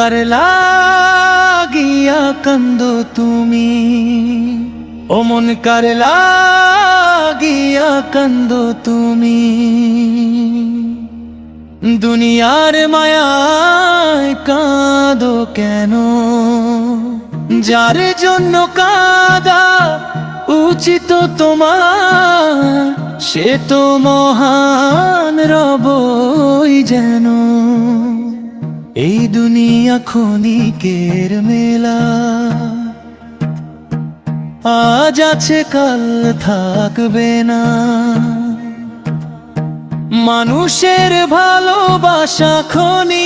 কার লাগিয়া কান্দো তুমি, ও মন কার লাগিয়া কান্দো তুমি। দুনিয়ার মায়ায় কাঁদো কেন, যার জন্য কাঁদা উচিত তোমার, সে তো মহান রবই যেন। এই দুনিয়া ক্ষণিকের মেলা, আজ আছে কাল থাকবে না। মানুষের ভালোবাসা ক্ষণিক,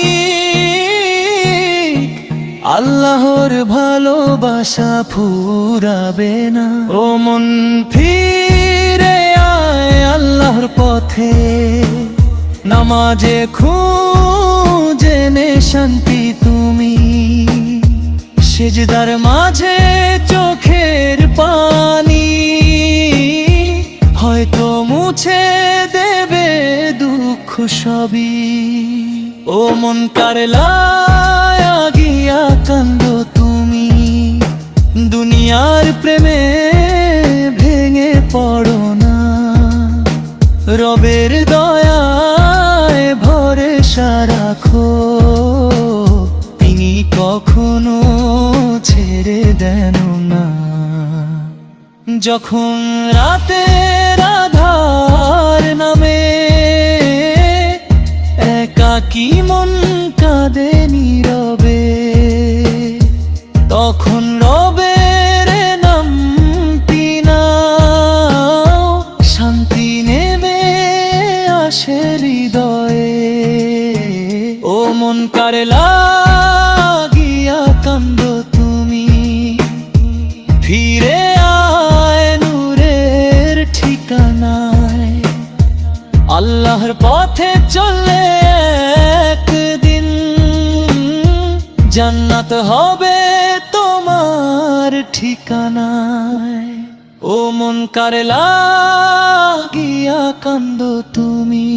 আল্লাহর ভালোবাসা ফুরাবে না। ও মন ফিরে আয় আল্লাহর পথে, নামাজে খুঁজে নে শান্তি তুমি। সিজদার মাঝে চোখের পানি হয়তো মুছে দেবে দুঃখ সবই। ও মন কার লাগিয়া কান্দো তুমি, দুনিয়ার প্রেমে ভেঙে পড়ো না। রবের দয়ায় ভরসা রাখো, তিনি কখনো ছেড়ে দেন না। যখন রাতের আধার নামে, একাকী মন কাঁদে নীরবে, তখন রবের নামটি নাও, শান্তি নেমে আসে হৃদয়ে। ও মন কার লাগিয়া কান্দো তুমি, ফিরে আয় নূরের ঠিকানায়। আল্লাহর পথে চললে একদিন জান্নাত হবে তোমার ঠিকানায়। ও মন কার লাগিয়া কান্দো তুমি।